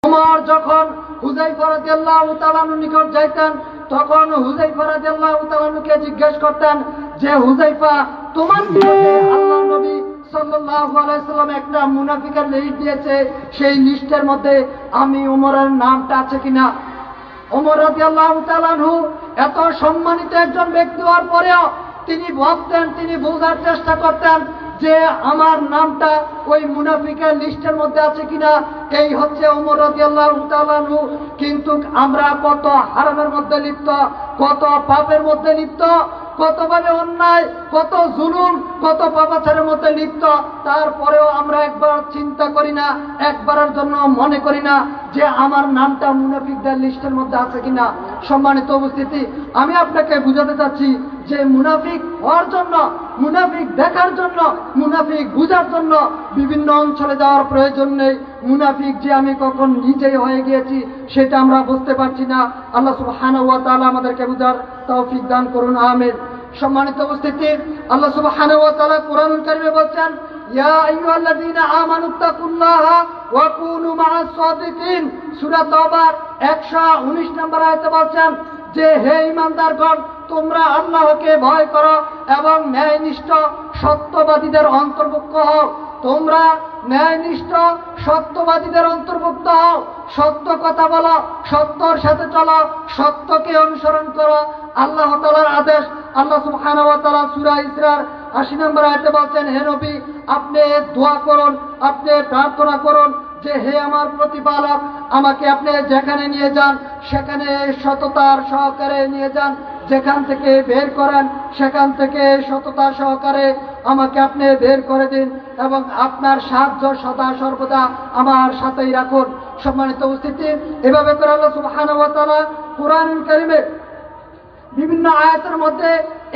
ওমর যখন হুযায়ফা রাদিয়াল্লাহু তাআলা নিকট যাইতেন তখন হুযায়ফা রাদিয়াল্লাহু তাআলাকে জিজ্ঞেস করতেন যে হুযায়ফা, তোমার নিকটে আল্লাহর নবী সাল্লাল্লাহু আলাইহি সাল্লাম একটা মুনাফিকের লিস্ট দিয়েছে, সেই লিস্টের মধ্যে আমি ওমরের নামটা আছে কিনা? ওমর রাদিয়াল্লাহু তাআলা এত সম্মানিত একজন ব্যক্তি হওয়ার পরেও তিনি ভাবতেন, তিনি বোঝার চেষ্টা করতেন যে আমার নামটা ওই মুনাফিকের লিস্টের মধ্যে আছে কিনা। এই হচ্ছে ওমর রাদিয়াল্লাহু তাআলা। কিন্তু আমরা কত হারামের মধ্যে লিপ্ত, কত পাপের মধ্যে লিপ্ত, কতভাবে অন্যায়, কত জুলুম, কত পাপাচারের মধ্যে লিপ্ত, তারপরেও আমরা একবার চিন্তা করি না, একবারের জন্য মনে করি না যে আমার নামটা মুনাফিকদের লিস্টের মধ্যে আছে কিনা। সম্মানিত উপস্থিতি, আমি আপনাকে বুঝাতে চাচ্ছি যে মুনাফিক হওয়ার জন্য, মুনাফিক দেখার জন্য, মুনাফিক বুঝার জন্য বিভিন্ন অঞ্চলে যাওয়ার প্রয়োজন নেই। মুনাফিক যে আমি কখন নিজেই হয়ে গিয়েছি সেটা আমরা বুঝতে পারছি না। আল্লাহ সুবহানাহু ওয়া তাআলা আমাদেরকে বুঝার তৌফিক দান করুন, আমিন। সম্মানিত উপস্থিতি, আল্লাহ সুবহানাহু ওয়া তাআলা কোরআনুল কারীমে বলছেন, ইয়া আইয়ুহাল্লাযীনা আমানুত্তাকুল্লাহা ওয়া কুনু মা'আস সাদিকিন। সূরা তাওবার 119 নম্বর আয়াতে বলছেন যে হে ঈমানদারগণ, তোমরা আল্লাহকে ভয় করো এবং ন্যায়নিষ্ঠ সত্যবাদীদের অন্তর্ভুক্ত হও। তোমরা ন্যায়নিষ্ঠ সত্যবাদীদের অন্তর্ভুক্ত হও, সত্য কথা বলো, সত্যর সাথে চলো, সত্যকে অনুসরণ করো। আল্লাহ তাআলার আদেশ। আল্লাহ সুবহানাহু ওয়া তাআলা সূরা ইসরার 80 নম্বর আয়াতে বলছেন, হে নবী, আপনি দোয়া করুন, আপনি প্রার্থনা করুন যে হে আমার প্রতিপালক, আমাকে আপনি যেখানে নিয়ে যান সেখানে সততার সহকারে নিয়ে যান, যেখান থেকে বের করেন সেখান থেকে সততা সহকারে আমাকে আপনি বের করে দিন এবং আপনার সাহায্য সদা সর্বদা আমার সাথেই রাখুন। সম্মানিত উপস্থিতি, এভাবে করে আল্লাহ সুবহানাহু ওয়া তাআলা কোরআনুল কারীমে বিভিন্ন আয়াতের মধ্যে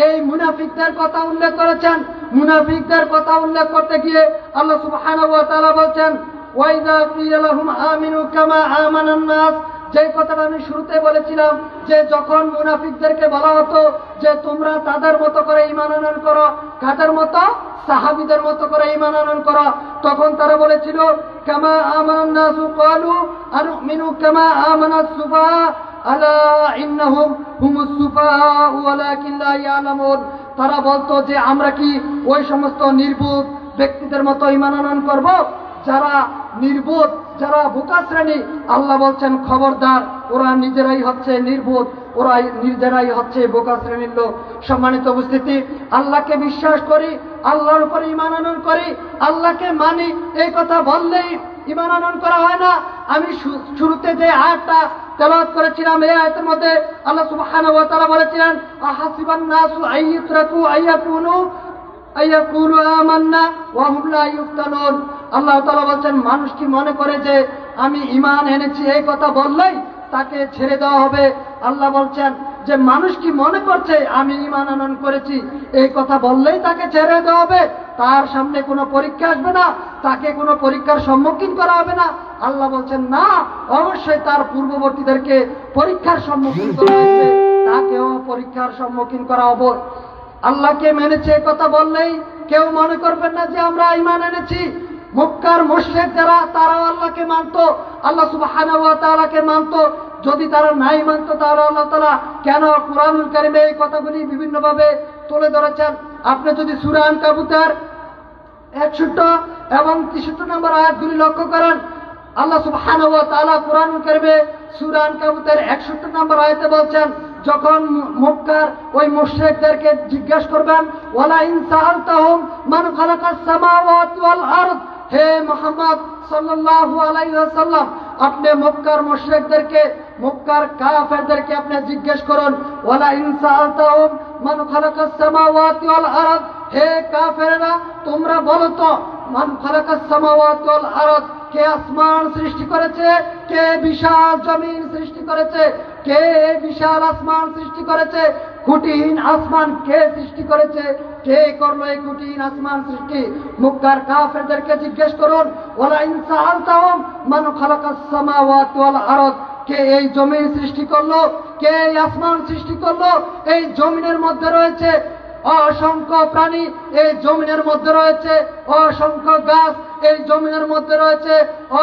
এই মুনাফিকদের কথা উল্লেখ করেছেন। মুনাফিকদের কথা উল্লেখ করতে গিয়ে আল্লাহ সুবহানাহু ওয়া তাআলা বলছেন, ওয়াইদা কিলা লাহুম আমিনু কামা আমানান নাস। যে কথাটা আমি শুরুতে বলেছিলাম যে যখন মুনাফিকদেরকে বলা হতো যে তোমরা তাদের মতো করে ঈমান আনয়ন করো, কাদের মতো? সাহাবীদের মতো করে ঈমান আনয়ন করো, তখন তারা বলেছিল কামা আমানান নাস ক্বালু আনুমিনু কামা আমানাস সুফাহা আলা ইন্নাহুম হুমুস সুফাহা ওয়ালাকিন লা ইয়ালামুন। তারা বলতো যে আমরা কি ওই সমস্ত নির্বোধ ব্যক্তিদের মতো ঈমান আনয়ন করব যারা নির্বোধ, যারা বোকা শ্রেণী? আল্লাহ বলছেন খবরদার, ওরা নিজেরাই হচ্ছে নির্বোধ, ওরা নিজেরাই হচ্ছে বোকা শ্রেণীর লোক। সম্মানিত উপস্থিতি, আল্লাহকে বিশ্বাস করি, আল্লাহর উপরে ঈমান আনয়ন করি, আল্লাহকে মানি, এই কথা বললেই ঈমান আনয়ন করা হয় না। আমি শুরুতে যে আয়াতটা তেলাওয়াত করেছিলাম, এই আয়াতের মধ্যে আল্লাহ সুবহানাহু ওয়া তাআলা বলেছিলেন, আহাসিবান নাসু আইয়ুতরাকু আইয়াকুলু আমান্না ওয়া হুম লা ইফতানুন। আল্লাহ তাআলা বলছেন, মানুষ কি মনে করে যে আমি ঈমান এনেছি এই কথা বললেই তাকে ছেড়ে দেওয়া হবে? আল্লাহ বলছেন যে মানুষ কি মনে করছে আমি ঈমান আনয়ন করেছি এই কথা বললেই তাকে ছেড়ে দেওয়া হবে? তার সামনে কোনো পরীক্ষা আসবে না, তাকে কোনো পরীক্ষার সম্মুখীন করা হবে না? আল্লাহ বলছেন না, অবশ্যই তার পূর্ববর্তীদেরকে পরীক্ষার সম্মুখীন করা হয়েছে, তাকেও পরীক্ষার সম্মুখীন করা হবে। আল্লাহকে মেনেছে কথা বললেই কেউ মনে করবেন না যে আমরা ঈমান এনেছি। মক্কার মুশরিক যারা, তারাও আল্লাহকে মানত, আল্লাহ সুবহানাহু ওয়া তাআলাকে মানত। যদি তারা নাই মানত তাহলে আল্লাহ তাআলা কেন কোরআনুল কারীমে এই কথাগুলি বিভিন্নভাবে তুলে ধরেছেন? আপনি যদি সূরা আনকাবুতের 61 এবং 63 নম্বর আয়াতগুলি লক্ষ্য করেন, আল্লাহ সুবহানাহু ওয়া তাআলা কোরআনুল কারীমে সূরা আনকাবুতের 61 নম্বর আয়াতে বলছেন, যখন মক্কার ওই মুশরিকদেরকে জিজ্ঞাসা করবেন, ওয়ালা ইন সাআলতাহুম মান খালাকাস সামাওয়াতি ওয়াল আরদ, হে মুহাম্মদ সাল্লাল্লাহু আলাইহি ওয়াসাল্লাম, আপনি মক্কার মুশরিকদেরকে, মক্কার কাফেরদেরকে আপনি জিজ্ঞেস করুন, ওয়ালা ইন সাআলতাহুম মান খালাকাস সামাওয়াতি ওয়াল আরদ, হে কাফেররা তোমরা বলো তো মান খালাকাস সামাওয়াতি ওয়াল আরদ, কে আসমান সৃষ্টি করেছে, কে বিশাল জমিন সৃষ্টি করেছে, কে বিশাল আসমান সৃষ্টি করেছে, খুঁটিহীন আসমান কে সৃষ্টি করেছে, কে করলো এই খুঁটিহীন আসমান সৃষ্টি? মক্কার কাফেরদেরকে জিজ্ঞেস করুন, ওয়ালা ইন সাআলতাহুম মান খালাকাস সামাওয়াতি ওয়াল আরদ, কে এই জমিন সৃষ্টি করলো, কে এই আসমান সৃষ্টি করলো? এই জমিনের মধ্যে রয়েছে অসংখ্য প্রাণী এই জমিনের মধ্যে রয়েছে, অসংখ্য গাছ এই জমিনের মধ্যে রয়েছে,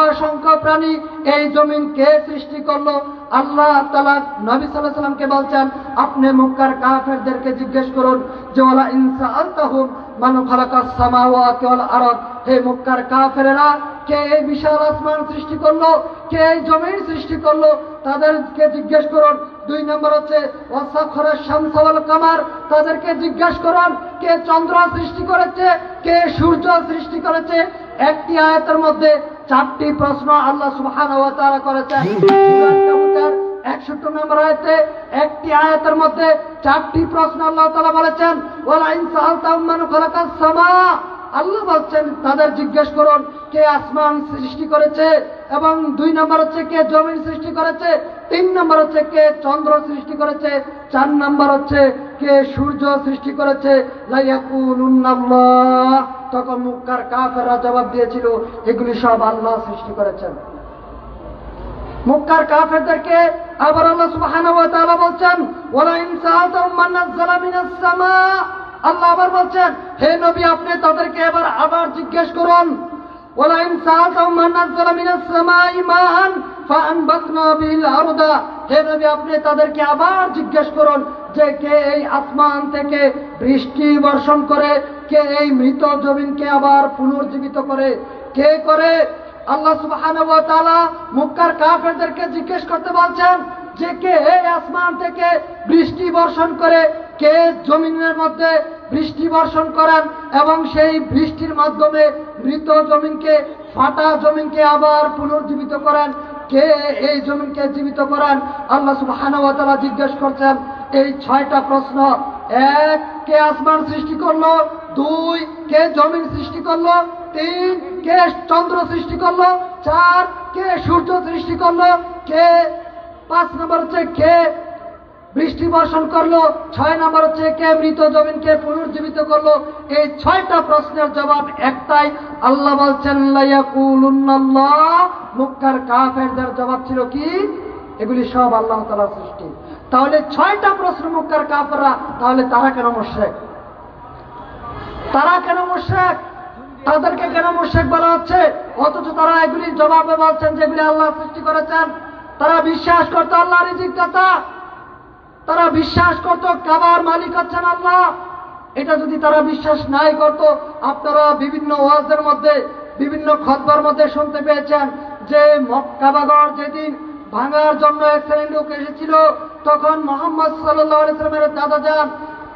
অসংখ্য প্রাণী। এই জমিন কে সৃষ্টি করলো? আল্লাহ তাআলা নবী সাল্লাল্লাহু আলাইহি সাল্লামকে বলছেন, আপনি মক্কার কাফেরদেরকে জিজ্ঞেস করুন যে ওয়ালা ইন সাআলতাহুম মান খালাকাস সামাওয়াতি ওয়াল আরদ, হে মক্কার কাফেরেরা, কে এই বিশাল আসমান সৃষ্টি করলো, কে এই জমিন সৃষ্টি করলো, তাদেরকে জিজ্ঞেস করুন। 2 নম্বর হচ্ছে ওয়াসাখারা শামসা ওয়াল কামার, তাদেরকে জিজ্ঞেস করুন কে চন্দ্র সৃষ্টি করেছে, কে সূর্য সৃষ্টি করেছে। একটি আয়াতের মধ্যে 4টি প্রশ্ন আল্লাহ সুবহানাহু ওয়া তাআলা করেছেন। সূরা কাবুতের 61 নম্বর আয়াতে একটি আয়াতের মধ্যে 4টি প্রশ্ন আল্লাহ তাআলা বলেছেন, ওয়ালা ইন সাআলতাহুম মান খালাকাস সামা, আল্লাহ বলছেন তাদের জিজ্ঞেস করুন কে আসমান সৃষ্টি করেছে, এবং 2 নম্বর হচ্ছে কে জমিন সৃষ্টি করেছে, 3 নম্বর হচ্ছে কে চন্দ্র সৃষ্টি করেছে, 4 নম্বর হচ্ছে কে সূর্য সৃষ্টি করেছে। লা ইয়াকুলুন্নাল্লাহ, তখন মক্কার কাফেররা জবাব দিয়েছিল এগুলি সব আল্লাহ সৃষ্টি করেছেন। মক্কার কাফেরদেরকে আবার আল্লাহ সুবহানাহু ওয়া তাআলা বলছেন, ওয়ালা ইন সাআলতাহুম মান নাযালা মিনাস সামা, আল্লাহ আবার বলছেন হে নবী আপনি তাদেরকে আবার জিজ্ঞেস করুন, ওয়ালা ইন সাআলতাহুম মান নাযালা মিনাস সামাই মাআন ফাআনবাতনা বিল আরদা, হে নবী আপনি তাদেরকে আবার জিজ্ঞেস করুন যে কে এই আসমান থেকে বৃষ্টি বর্ষণ করে, কে এই মৃত জমিনকে আবার পুনর্জীবিত করে, কে করে? আল্লাহ সুবহানাহু ওয়া তাআলা মক্কার কাফেরদেরকে জিজ্ঞেস করতে বলছেন যে কে এই আসমান থেকে বৃষ্টি বর্ষণ করে, কে জমিনের মধ্যে বৃষ্টি বর্ষণ করেন এবং সেই বৃষ্টির মাধ্যমে মৃত জমিনকে, ফাটা জমিনকে আবার পুনর্জীবিত করেন, কে এই জমিনকে জীবিত করেন? আল্লাহ সুবহানাহু ওয়া তাআলা জিজ্ঞেস করছেন এই 6টা প্রশ্ন। 1, কে আসমান সৃষ্টি করলো, 2, কে জমিন সৃষ্টি করলো, 3, কে চন্দ্র সৃষ্টি করলো, 4, কে সূর্য সৃষ্টি করলো, কে 5 নম্বর হচ্ছে কে বৃষ্টি বর্ষণ করলো, 6 নম্বর হচ্ছে কে মৃত জমিনকে পুনর্জীবিত করলো। এই 6টা প্রশ্নের জবাব একটাই, আল্লাহ বলছেন লা ইয়াকুলুন্নাল্লাহ, মক্কার কাফেরদের জবাব ছিল কি এগুলি সব আল্লাহ তাআলার সৃষ্টি। তাহলে 6টা প্রশ্ন মক্কার কাফেররা, তাহলে তারা কেন মুশরিক? তারা কেন মুশরিক? তাদেরকে কেন মুশরিক বলা হচ্ছে? অথচ তারা এগুলির জবাবে বলছেন যেগুলি আল্লাহ সৃষ্টি করেছেন। তারা বিশ্বাস করতো আল্লাহ রিজিকদাতা, তারা বিশ্বাস করতো কাবার মালিক হচ্ছেন আল্লাহ। এটা যদি তারা বিশ্বাস নাই করতো, আপনারা বিভিন্ন ওয়াজের মধ্যে, বিভিন্ন খুতবার মধ্যে শুনতে পেয়েছেন যে কাবাঘর যেদিন ভাঙার জন্য এক শ্রেণীর লোক এসেছিল, তখন মুহাম্মদ সাল্লাল্লাহু আলাইহি ওয়াসাল্লামের দাদা যান,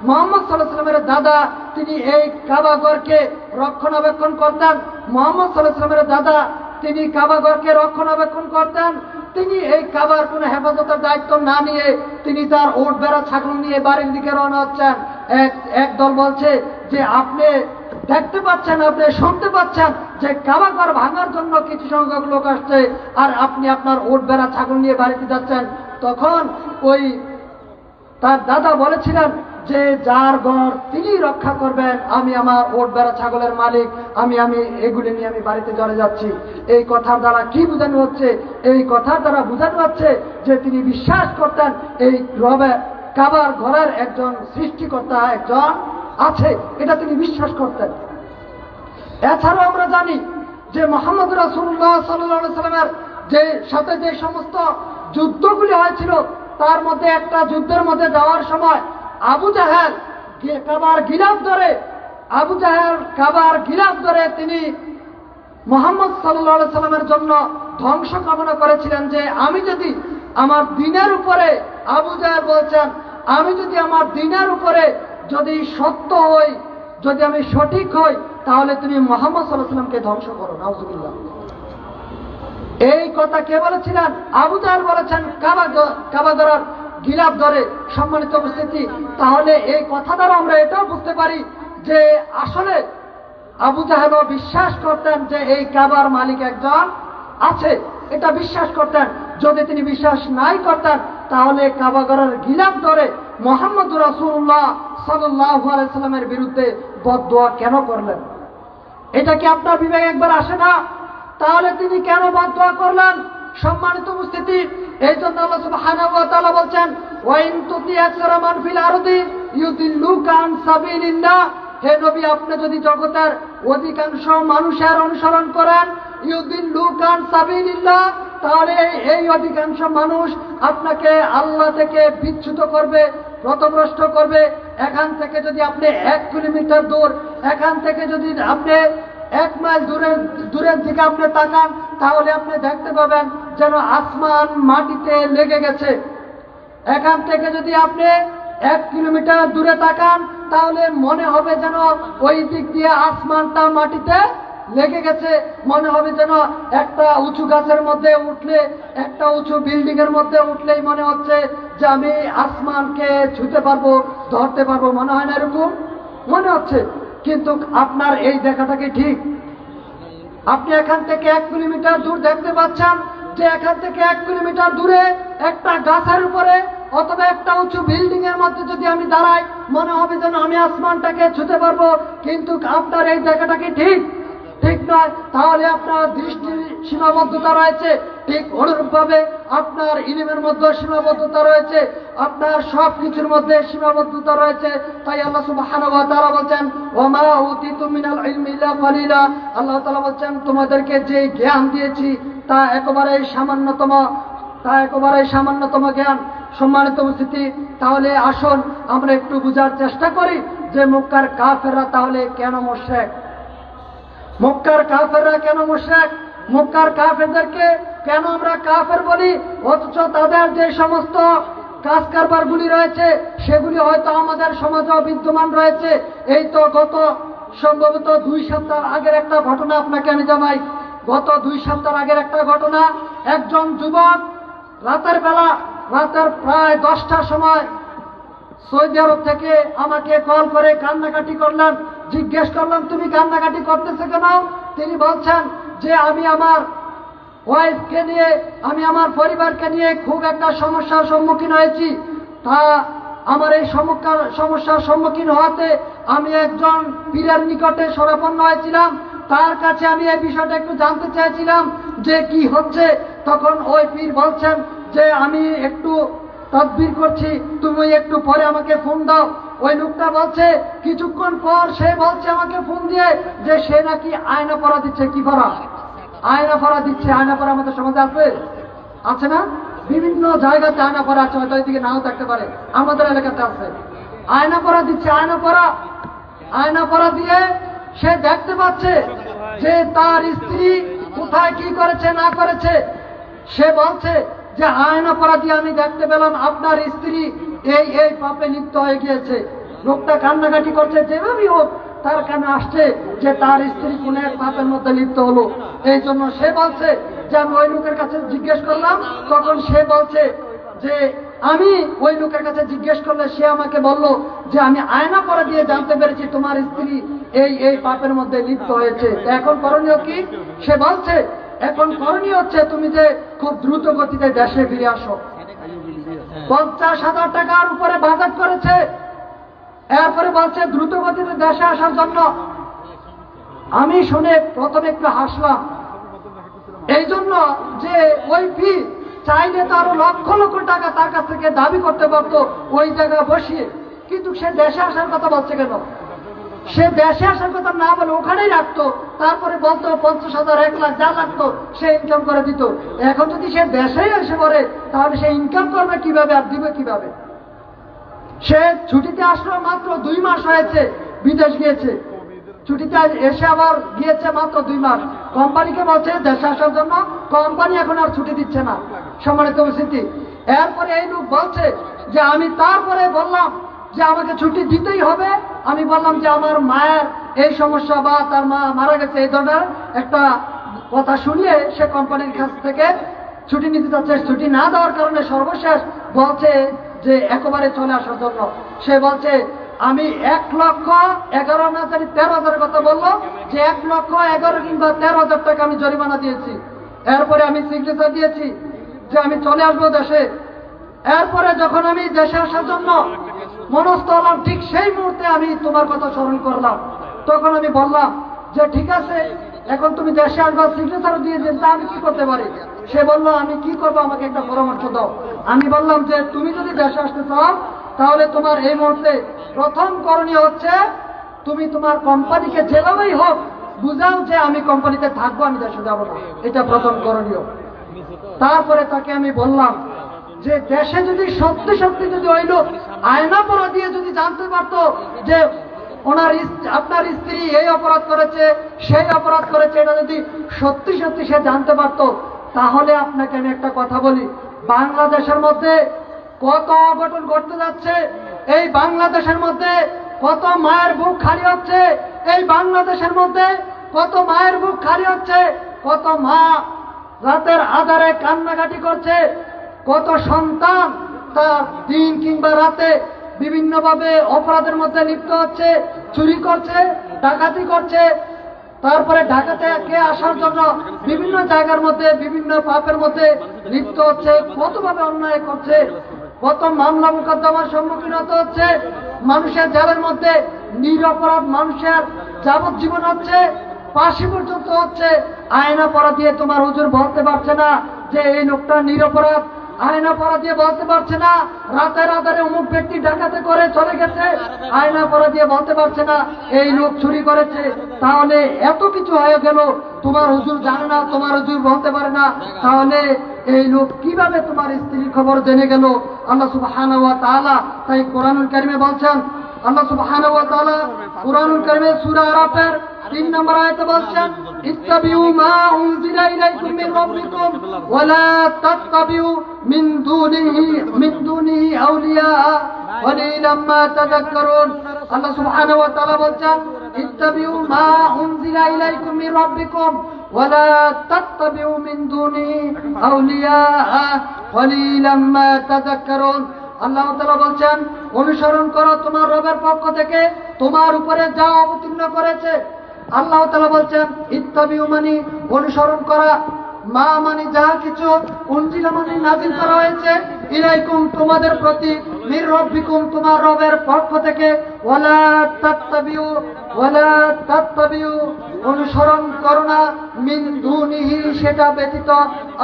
মুহাম্মদ সাল্লাল্লাহু আলাইহি ওয়াসাল্লামের দাদা তিনি এই কাবাঘরকে রক্ষণাবেক্ষণ করতেন। মুহাম্মদ সাল্লাল্লাহু আলাইহি ওয়াসাল্লামের দাদা তিনি কাবাঘরকে রক্ষণাবেক্ষণ করতেন। তিনি এই কাবার কোনো হেফাজতের দায়িত্ব না নিয়ে তিনি তার ওট বেড়া ছাগল নিয়ে বাড়ির দিকে রওনা হচ্ছেন। এক দল বলছে যে আপনি দেখতে পাচ্ছেন, আপনি শুনতে পাচ্ছেন যে কাবাঘর ভাঙার জন্য কিছু সংখ্যক লোক আসছে, আর আপনি আপনার ওট বেড়া ছাগল নিয়ে বাড়িতে যাচ্ছেন। তখন ওই তার দাদা বলেছিলেন যে যার ঘর তিনি রক্ষা করবেন, আমি আমার ওট বেড়া ছাগলের মালিক, আমি এগুলি নিয়ে আমি বাড়িতে চলে যাচ্ছি। এই কথার দ্বারা কি বোঝানো হচ্ছে? এই কথার দ্বারা বোঝানো হচ্ছে যে তিনি বিশ্বাস করতেন এই রবে কাবার ঘরের একজন সৃষ্টিকর্তা একজন আছে, এটা তিনি বিশ্বাস করতেন। এছাড়াও আমরা জানি যে মুহাম্মদ রাসূলুল্লাহ সাল্লাল্লাহু আলাইহি সাল্লামের যে সাথে যে সমস্ত যুদ্ধগুলি হয়েছিল, তার মধ্যে একটা যুদ্ধের মধ্যে যাওয়ার সময় আবু জাহেল কাবার গিলাফ ধরে তিনি মুহাম্মদ সাল্লাল্লাহু আলাইহি সাল্লামের জন্য ধ্বংস কামনা করেছিলেন যে আমি যদি আমার দ্বীনের উপরে, আবু জাহেল বলছেন আমি যদি আমার দ্বীনের উপরে যদি সত্য হই, যদি আমি সঠিক হই, তাহলে তুমি মুহাম্মদ সাল্লাল্লাহু আলাইহি সাল্লামকে ধ্বংস করো। নাউযুবিল্লাহ। এই কথা কে বলেছিলেন? আবু জাহেল বলেছেন কাবাঘরের গিলাফ ধরে। সম্মানিত উপস্থিতি, তাহলে এই কথা দ্বারা আমরা এটাও বুঝতে পারি যে আসলে আবু জাহেলও বিশ্বাস করতেন যে এই কাবার মালিক একজন আছে, এটা বিশ্বাস করতেন। যদি তিনি বিশ্বাস নাই করতেন তাহলে কাবাঘরের গিলাফ ধরে মুহাম্মদ রাসূলুল্লাহ সাল্লাল্লাহু আলাইহি সাল্লামের বিরুদ্ধে বদদোয়া কেন করলেন? এটা কি আপনার বিবেকে একবার আসে না? তাহলে তিনি কেন বদদোয়া করলেন? সম্মানিত উপস্থিতি, এই জন্য আল্লাহ সুবহানাহু ওয়া তাআলা বলছেন, ওয়া ইন তুতি আকসারা মান ফিল আরদি ইউদিল্লুকা আন সাবিলিল্লাহ। হে নবী, আপনি যদি জগতের অধিকাংশ মানুষের অনুসরণ করেন, ইউদিল্লুকা আন সাবিলিল্লাহ, তাহলে এই অধিকাংশ মানুষ আপনাকে আল্লাহ থেকে বিচ্যুত করবে, পথভ্রষ্ট করবে। এখান থেকে যদি আপনি 1 কিলোমিটার দূর, এখান থেকে যদি আপনি 1 মাইল দূরের দিকে আপনি তাকান, তাহলে আপনি দেখতে পাবেন যেন আসমান মাটিতে লেগে গেছে। এখান থেকে যদি আপনি 1 কিলোমিটার দূরে তাকান, তাহলে মনে হবে যেন ওই দিক দিয়ে আসমানটা মাটিতে লেগে গেছে। মনে হবে যেন একটা উঁচু গাছের মধ্যে উঠলে, একটা উঁচু বিল্ডিং এর মধ্যে উঠলেই মনে হচ্ছে যে আমি আসমানকে ছুঁতে পারবো, ধরতে পারবো। মনে হয় না এরকম? মনে হচ্ছে। কিন্তু আপনার এই দেখাটা কি ঠিক? আপনি এখান থেকে 1 কিলোমিটার দূর দেখতে পাচ্ছেন যে এখান থেকে 1 কিলোমিটার দূরে একটা গাছের উপরে অথবা একটা উঁচু বিল্ডিং এর মধ্যে যদি আমি দাঁড়াই, মনে হবে যেন আমি আসমানটাকে ছুঁতে পারবো। কিন্তু আপনার এই দেখাটা কি ঠিক? ঠিক নয়। তাহলে আপনার দৃষ্টির সীমাবদ্ধতা রয়েছে, ঠিক অনুরূপভাবে আপনার ইলমের মধ্যে সীমাবদ্ধতা রয়েছে, আপনার সব কিছুর মধ্যে সীমাবদ্ধতা রয়েছে। তাই আল্লাহ সুবহানাহু ওয়া তাআলা বলেন, ওয়া মা উতিতু মিনাল ইলমি ইল্লা কালিলা। আল্লাহ তাআলা বলেন, তোমাদেরকে যে জ্ঞান দিয়েছি তা একেবারেই সামান্যতম জ্ঞান। সম্মানিত উপস্থিতি, তাহলে আসুন আমরা একটু বোঝার চেষ্টা করি যে মক্কার কাফেররা তাহলে কেন মুশরিক। মক্কার কাফেররা কেন মুশরিক? মক্কার কাফেরদেরকে কেন আমরা কাফের বলি, অথচ তাদের যে সমস্ত কাজ কারবারগুলি রয়েছে সেগুলি হয়তো আমাদের সমাজেও বিদ্যমান রয়েছে। এই তো গত সম্ভবত 2 সপ্তাহ আগের একটা ঘটনা আপনাকে আমি জানাই। গত 2 সপ্তাহ আগের একটা ঘটনা, একজন যুবক রাতের প্রায় 10টার সময় সৌদি আরব থেকে আমাকে কল করে কান্নাকাটি করলেন। জিজ্ঞেস করলাম, তুমি কান্নাকাটি করতেছে কেন? তিনি বলছেন যে আমি আমার ওয়াইফকে নিয়ে, আমি আমার পরিবারকে নিয়ে খুব একটা সমস্যার সম্মুখীন হয়েছি। তা আমার এই সমস্যার সম্মুখীন হওয়াতে আমি একজন পীরের নিকটে শরণাপন্ন হয়েছিলাম। তার কাছে আমি এই বিষয়টা একটু জানতে চাইছিলাম যে কি হচ্ছে। তখন ওই পীর বলছেন যে আমি একটু তাদবির করছি, তুমি একটু পরে আমাকে ফোন দাও। ওই লোকটা বলছে, কিছুক্ষণ পর সে বলছে আমাকে ফোন দিয়ে যে সে নাকি আয়না পরা দিচ্ছে। কি পরা? আয়না পরা দিচ্ছে। আয়না পরা আমাদের সমাজে আছে না? বিভিন্ন জায়গাতে আয়না পরা আছে, হয়তো এদিকে নাও থাকতে পারে, আমাদের এলাকাতে আছে। আয়না পরা দিচ্ছে। আয়না পরা দিয়ে সে দেখতে পাচ্ছে যে তার স্ত্রী কোথায় কি করেছে না করেছে। সে বলছে যে আয়না পরা দিয়ে আমি দেখতে পেলাম আপনার স্ত্রী এই পাপে লিপ্ত হয়ে গিয়েছে। লোকটা কান্নাকাটি করছে, যেভাবেই হোক তার কানে আসছে যে তার স্ত্রী কোন এক পাপের মধ্যে লিপ্ত হলো। এই জন্য সে বলছে যে আমি ওই লোকের কাছে জিজ্ঞেস করলাম। তখন সে বলছে যে আমি ওই লোকের কাছে জিজ্ঞেস করলে সে আমাকে বলল যে আমি আয়না পরা দিয়ে জানতে পেরেছি তোমার স্ত্রী এই পাপের মধ্যে লিপ্ত হয়েছে। এখন করণীয় কি? সে বলছে এখন করণীয় হচ্ছে তুমি যে খুব দ্রুত গতিতে দেশে ফিরে আসো। 50,000 টাকার উপরে বাজেট করেছে। এরপরে বলছে দ্রুত গতিতে দেশে আসার জন্য। আমি শুনে প্রথমে একটু হাসলাম, এই জন্য যে ওই ফি চাইলে তো আরো লক্ষ লক্ষ টাকা তার কাছ থেকে দাবি করতে পারতো ওই জায়গায় বসিয়ে। কিন্তু সে দেশে আসার কথা বলছে কেন? সে দেশে আসার কথা না বলে ওখানেই রাখতো, তারপরে বলতো 50,000 1 লাখ যা লাগতো সে ইনকাম করে দিত। এখন যদি সে দেশেই এসে পড়ে তাহলে সে ইনকাম করবে কিভাবে আর দিবে কিভাবে? সে ছুটিতে আসলো, মাত্র 2 মাস হয়েছে বিদেশ গিয়েছে। ছুটিতে এসে আবার গিয়েছে মাত্র 2 মাস। কোম্পানিকে বলছে দেশে আসার জন্য, কোম্পানি এখন আর ছুটি দিচ্ছে না। সম্মানিত উপস্থিতি, এরপরে এই লোক বলছে যে আমি তারপরে বললাম যে আমাকে ছুটি দিতেই হবে। আমি বললাম যে আমার মায়ের এই সমস্যা বা তার মা মারা গেছে, এই ধরনের একটা কথা শুনিয়ে সে কোম্পানির কাছ থেকে ছুটি নিতে চাচ্ছে। ছুটি না দেওয়ার কারণে সর্বশেষ বলছে যে একেবারে চলে আসার জন্য। সে বলছে আমি 1,11,13,000 কথা বললো যে 1,11,000 কিংবা 13,000 টাকা আমি জরিমানা দিয়েছি। এরপরে আমি সিগনেচার দিয়েছি যে আমি চলে আসবো দেশে। এরপরে যখন আমি দেশে আসার জন্য মনস্থ হলাম, ঠিক সেই মুহূর্তে আমি তোমার কথা স্মরণ করলাম। তখন আমি বললাম যে ঠিক আছে, এখন তুমি দেশে আসবা, সিগনেচারও দিয়ে দিন, তা আমি কি করতে পারি? সে বলল আমি কি করবো, আমাকে একটা পরামর্শ দাও। আমি বললাম যে তুমি যদি দেশে আসতে চাও তাহলে তোমার এই মুহূর্তে প্রথম করণীয় হচ্ছে তুমি তোমার কোম্পানিকে যেভাবেই হোক বুঝাও যে আমি কোম্পানিতে থাকবো, আমি দেশে যাবো না। এটা প্রথম করণীয়। তারপরে তাকে আমি বললাম যে দেশে যদি সত্যি সত্যি যদি ওই লোক আয়না পড়া দিয়ে যদি জানতে পারতো যে আপনার স্ত্রী এই অপরাধ করেছে সেই অপরাধ করেছে, এটা যদি সত্যি সত্যি সে জানতে পারতো, তাহলে আপনাকে আমি একটা কথা বলি, বাংলাদেশের মধ্যে কত অঘটন ঘটতে যাচ্ছে, এই বাংলাদেশের মধ্যে কত মায়ের বুক খালি হচ্ছে, এই বাংলাদেশের মধ্যে কত মায়ের বুক খালি হচ্ছে, কত মা রাতের আধারে কান্নাকাটি করছে, কত সন্তান তার দিন কিংবা রাতে বিভিন্নভাবে অপরাধের মধ্যে লিপ্ত হচ্ছে, চুরি করছে, ডাকাতি করছে, তারপরে ঢাকাতে আসার জন্য বিভিন্ন জায়গার মধ্যে বিভিন্ন পাপের মধ্যে লিপ্ত হচ্ছে, কতভাবে অন্যায় করছে, কত মামলা মোকদ্দমার সম্মুখীন হতে হচ্ছে, মানুষের জেলের মধ্যে নিরপরাধ মানুষের যাবজ্জীবন হচ্ছে, ফাঁসি পর্যন্ত হচ্ছে। আয়না পড়া দিয়ে তোমার হুজুর বলতে পারছে না যে এই লোকটা নিরপরাধ, আয়না পড়া দিয়ে বলতে পারছে না রাতের আধারে অমুক ব্যক্তি ডাকাতি করে চলে গেছে, আয়না পড়া দিয়ে বলতে পারছে না এই লোক চুরি করেছে। তাহলে এত কিছু হয়ে গেল, তোমার হুজুর জানে না, তোমার হুজুর বলতে পারে না, তাহলে এই লোক কিভাবে তোমার স্ত্রীর খবর জেনে গেল? আল্লাহ সুবহানাহু ওয়া তাআলা তাই কোরআনুল কারীমে বলছেন, আল্লাহ সুবহানাহু ওয়া তাআলা কোরআনুল কারীমে সূরা আরাফের 3 নম্বর আয়াতে বলছেন, ইত্তাবিউ মা উনজিলা ইলাইকুম মির রাব্বিকুম ওয়া লা তাত্তাবিউ মিন দুনিহি আউলিয়া ক্বালিলাম মা তাযাক্কারুন। আল্লাহ সুবহানাহু ওয়া তাআলা বলছেন, ইত্তাবিউ মা উনজিলা ইলাইকুম মির রাব্বিকুম ওয়া লা তাত্তাবিউ মিন দুনিহি আউলিয়া ক্বালিলাম মা তাযাক্কারুন। আল্লাহ তাআলা বলছেন, অনুসরণ করো তোমার রবের পক্ষ থেকে তোমার উপরে যা অবতীর্ণ করেছে। আল্লাহ তাআলা বলছেন ইত্তাবিউ মানে অনুসরণ করা, মা মানে যা কিছু, উনজিলা মানে নাযিল করা হয়েছে, ইলাইকুম তোমাদের প্রতি, মির রাব্বিকুম তোমার রবের পক্ষ থেকে, ওয়ালা তাত্তাবিউ অনুসরণ করো না, মিন দুনিহি সেটা ব্যতীত,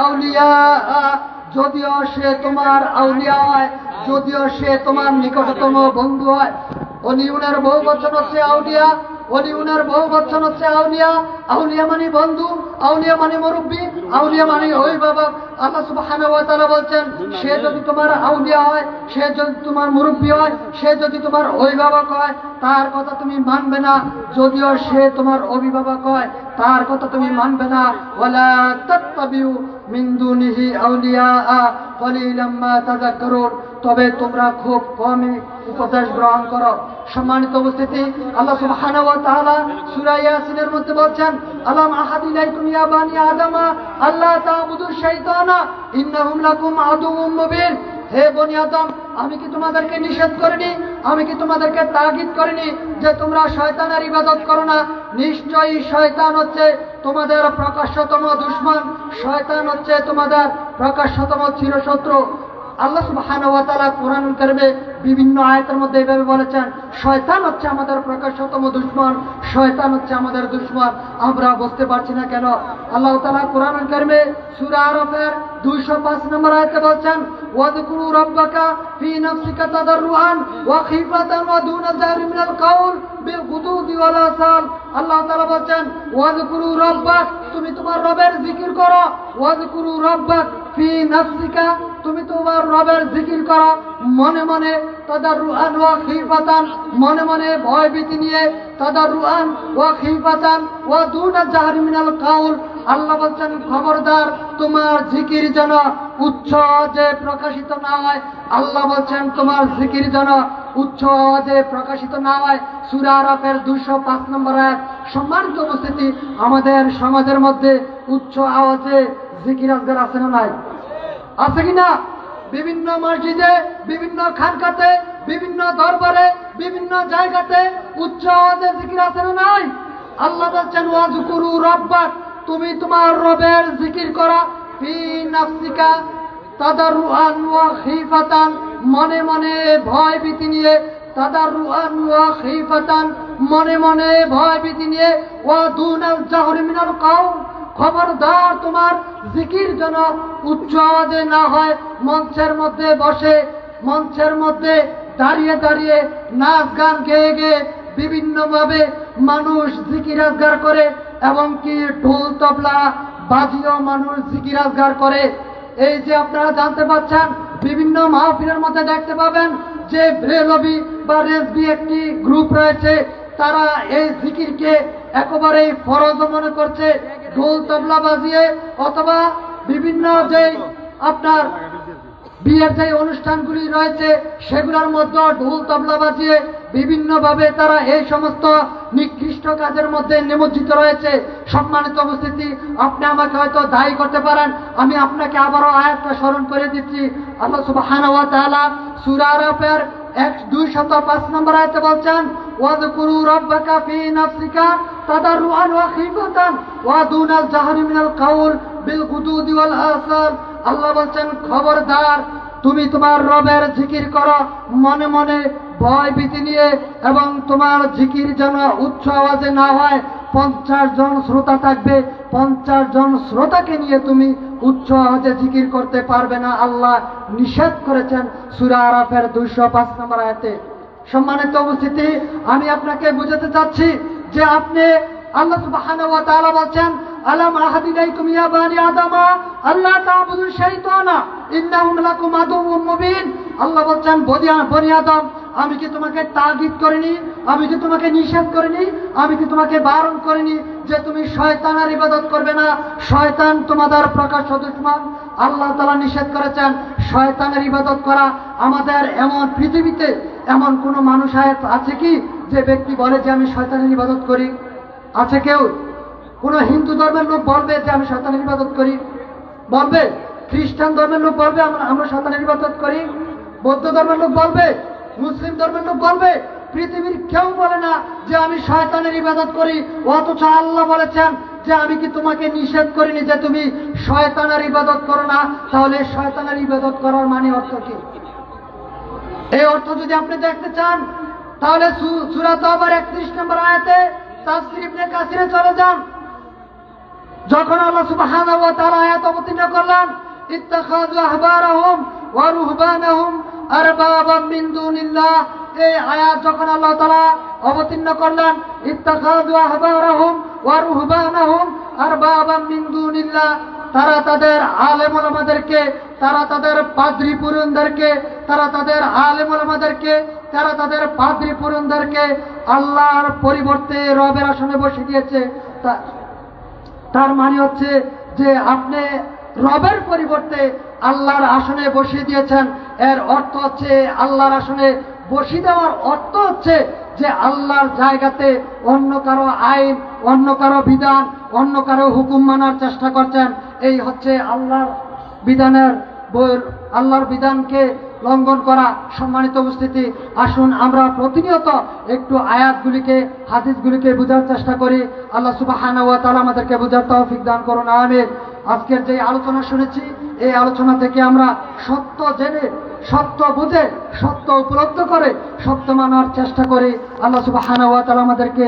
আউলিয়া যদিও সে তোমার আউলিয়া হয়, যদিও সে তোমার নিকটতম বন্ধু হয়। অলিউনের বহু বচন হচ্ছে আউলিয়া, অলিউনের বহু বচন হচ্ছে আউলিয়া। আউলিয়া মানে বন্ধু, আউলিয়া মানে মুরব্বী, আউলিয়া মানে অভিভাবক। আল্লাহ সুবহানাহু ওয়া তাআলা বলছেন, সে যদি তোমার আউলিয়া হয়, সে যদি তোমার মুরব্বী হয়, সে যদি তোমার অভিভাবক হয়, তার কথা তুমি মানবে না। যদিও সে তোমার অভিভাবক হয়, তার কথা তুমি মানবে না। ওয়ালা তাত্তাবিউ মিন দুনিহি আউলিয়া ক্বালিলাম মা তাযাক্কারুন। তবে তোমরা খুব কমই উপদেশ গ্রহণ করো। সম্মানিত উপস্থিতি, আল্লাহ সুবহানাহু ওয়া তাআলা সূরা ইয়াসিনের মধ্যে বলছেন, আলাম আহাদ ইলাইকুম ইয়া বানি আদমা আল্লা তা'বুদু শাইতানা ইন্নাহুম লাকুম আদুউম মুবিন। হে বনি আদম, আমি কি তোমাদেরকে নিষেধ করিনি, আমি কি তোমাদেরকে তাগিদ করিনি যে তোমরা শয়তানের ইবাদত করো না? নিশ্চয়ই শয়তান হচ্ছে তোমাদের প্রকাশ্যতম দুশমন, শয়তান হচ্ছে তোমাদের প্রকাশ্যতম চিরশত্রু। আল্লাহ সুবহানাহু ওয়া তাআলা কোরআনুল কারীমে বিভিন্ন আয়াতের মধ্যে এইভাবে বলেছেন, শয়তান হচ্ছে আমাদের প্রকাশ্যতম দুশমন, শয়তান হচ্ছে আমাদের দুশমন। আমরা বুঝতে পারছি না কেন? আল্লাহ তাআলা কোরআনুল কারীমে সূরা আরাফের 205 নম্বর আয়াতে বলছেন, ওয়াযকুরু রাব্বাকা ফি নাফসিকা তাদাররুআন ওয়া খিফাতান ওয়া দুনা জাহরি মিনাল কাউল বিল গুদুদি ওয়াল আসাল। আল্লাহ তাআলা বলছেন, ওয়াযকুরু রাব্বাক, তুমি তোমার রবের জিকির করো। ওয়াযকুরু রাব্বাক ফি নাফসিকা, তুমি তোমার রবের জিকির করো মনে মনে, তাদাররুআন ওয়া খিফাতান, মনে মনে ভয় ভীতি নিয়ে, তাদাররুআন ওয়া খিফাতান ওয়া দুনা জাহরি মিনাল কাউল। আল্লাহ বলছেন, খবরদার তোমার জিকির যেন উচ্চ আওয়াজে প্রকাশিত না হয়। আল্লাহ বলছেন তোমার জিকির যেন উচ্চ আওয়াজে প্রকাশিত না হয়। সূরা আরাফের 205 নম্বর আয়াত। সম্মানিত উপস্থিতি, আমাদের সমাজের মধ্যে উচ্চ আওয়াজে জিকির আজকাল আছে না নাই? আছে কিনা? বিভিন্ন মসজিদে, বিভিন্ন খানকাতে, বিভিন্ন দরবারে, বিভিন্ন জায়গাতে উচ্চ আওয়াজে জিকির আছে না নাই? আল্লাহ বলছেন, ওয়াযকুরু রাব্বাক, তুমি তোমার রবের জিকির করা, ফি নাফসিকা তাদাররুআন ওয়া খিফাতান, মনে মনে ভয় ভীতি নিয়ে, তাদাররুআন ওয়া খিফাতান, মনে মনে ভয় ভীতি নিয়ে, ওয়া দুনাল জাহরি মিনাল কাউল, খবরদার তোমার জিকির যেন উচ্চ আওয়াজে না হয়। মঞ্চের মধ্যে বসে, মঞ্চের মধ্যে দাঁড়িয়ে দাঁড়িয়ে নাচ গান গেয়ে গেয়ে বিভিন্নভাবে মানুষ জিকির আজগার করে, এবং কি ঢোল তবলা বাজিয়েও মানুষ জিকির আজগার করে। এই যে আপনারা জানতে পাচ্ছেন, বিভিন্ন মাহফিলের মধ্যে দেখতে পাবেন যে ব্রেলভি বা রেজবি একটি গ্রুপ রয়েছে, তারা এই জিকিরকে একেবারেই ফরজ মনে করছে, ঢোল তবলা বাজিয়ে অথবা বিভিন্ন যে আপনার বিয়ের যে অনুষ্ঠানগুলি রয়েছে সেগুলোর মধ্যে ঢোল তবলা বাজিয়ে বিভিন্নভাবে তারা এই সমস্ত নিকৃষ্ট কাজের মধ্যে নিমজ্জিত রয়েছে। সম্মানিত উপস্থিতি, আপনি আমাকে হয়তো দায়ী করতে পারেন, আমি আপনাকে আবারও আয়াতটা স্মরণ করে দিচ্ছি। আল্লাহ সুবহানাহু ওয়া তাআলা সূরা আরাফের 205 নম্বর আয়াতে বলছেন, ওয়াযকুরু রাব্বাকা ফী নাফসিকা তাদাররুআন ওয়া খীফাতান ওয়া দুনাল জাহরি মিনাল কাউল বিল গুদুদি ওয়াল আসাল। আল্লাহ বলছেন, খবরদার তুমি তোমার রবের জিকির করো মনে মনে ভয় ভীতি নিয়ে, এবং তোমার জিকির যেন উচ্চ আওয়াজে না হয়। 50 জন শ্রোতা থাকবে, 50 জন শ্রোতাকে নিয়ে তুমি উচ্চ আওয়াজে জিকির করতে পারবে না, আল্লাহ নিষেধ করেছেন সূরা আরাফের 205 নম্বর আয়াতে। সম্মানিত উপস্থিতি, আমি আপনাকে বুঝাতে চাচ্ছি যে আপনি আল্লাহ সুবহানাহু ওয়া তাআলা বলছেন, আলাম আহাদ ইলাইকুম ইয়া বানি আদামা আল্লা তা'বুদু শাইতানা ইন্নাহু লাকুম আদুউম মুবিন। আল্লাহ বলছেন, বনি আদম, আমি কি তোমাকে তাগিদ করিনি, আমি কি তোমাকে নিষেধ করিনি, আমি কি তোমাকে বারণ করিনি যে তুমি শয়তানের ইবাদত করবে না? শয়তান তোমাদের প্রকাশ্য দুশমন। আল্লাহ তাআলা নিষেধ করেছেন শয়তানের ইবাদত করা। আমাদের এমন পৃথিবীতে এমন কোন মানুষ আছে কি যে ব্যক্তি বলে যে আমি শয়তানের ইবাদত করি? আছে কেউ? কোন হিন্দু ধর্মের লোক বলবে যে আমি শয়তানের ইবাদত করি? বলবে? খ্রিস্টান ধর্মের লোক বলবে আমরা শয়তানের ইবাদত করি? বৌদ্ধ ধর্মের লোক বলবে? মুসলিম ধর্মের লোক বলবে? পৃথিবীর কেউ বলে না যে আমি শয়তানের ইবাদত করি। অথচ আল্লাহ বলেছেন যে আমি কি তোমাকে নিষেধ করিনি যে তুমি শয়তানের ইবাদত করো না? তাহলে শয়তানের ইবাদত করার মানে অর্থ কি? এই অর্থ যদি আপনি দেখতে চান তাহলে সূরা তাওবার 31 নম্বর আয়াতে তাফসীর ইবনে কাসিরে চলে যান। যখন আল্লাহ সুবহানাহু ওয়া তাআলা আয়াত অবতীর্ণ করলেন, ইত্তাখাযু আহবারাহুম ওয়া রুহবানাহুম আরবাবাম মিন দুনিল্লাহ, এই আয়াত যখন আল্লাহ তাআলা অবতীর্ণ করলেন, ইত্তাখাযু আহবারাহুম ওয়া রুহবানাহুম আরবাবাম মিন দুনিল্লাহ, তারা তাদের আলেম ওলামাদেরকে, তারা তাদের পাদ্রী পুরোহিতদেরকে, তারা তাদের আলেম ওলামাদেরকে, তারা তাদের পাদ্রী পুরোহিতদেরকে আল্লাহর পরিবর্তে রবের আসনে বসিয়ে দিয়েছে। তার মানে হচ্ছে যে আপনি রবের পরিবর্তে আল্লাহর আসনে বসিয়ে দিয়েছেন। এর অর্থ হচ্ছে, আল্লাহর আসনে বসিয়ে দেওয়ার অর্থ হচ্ছে যে আল্লাহর জায়গাতে অন্য কারো আইন, অন্য কারো বিধান, অন্য কারো হুকুম মানার চেষ্টা করছেন। এই হচ্ছে আল্লাহর বিধানকে লঙ্ঘন করা। সম্মানিত উপস্থিতি, আসুন আমরা প্রতিনিয়ত একটু আয়াতগুলিকে, হাদিসগুলিকে বোঝার চেষ্টা করি। আল্লাহ সুবহানাহু ওয়া তাআলা আমাদেরকে বোঝার তৌফিক দান করুন, আমিন। আজকের যে আলোচনা শুনেছি, এই আলোচনা থেকে আমরা সত্য জেনে, সত্য বুঝে, সত্য উপলব্ধ করে সত্য মানার চেষ্টা করি। আল্লাহ সুবহানাহু ওয়া তাআলা আমাদেরকে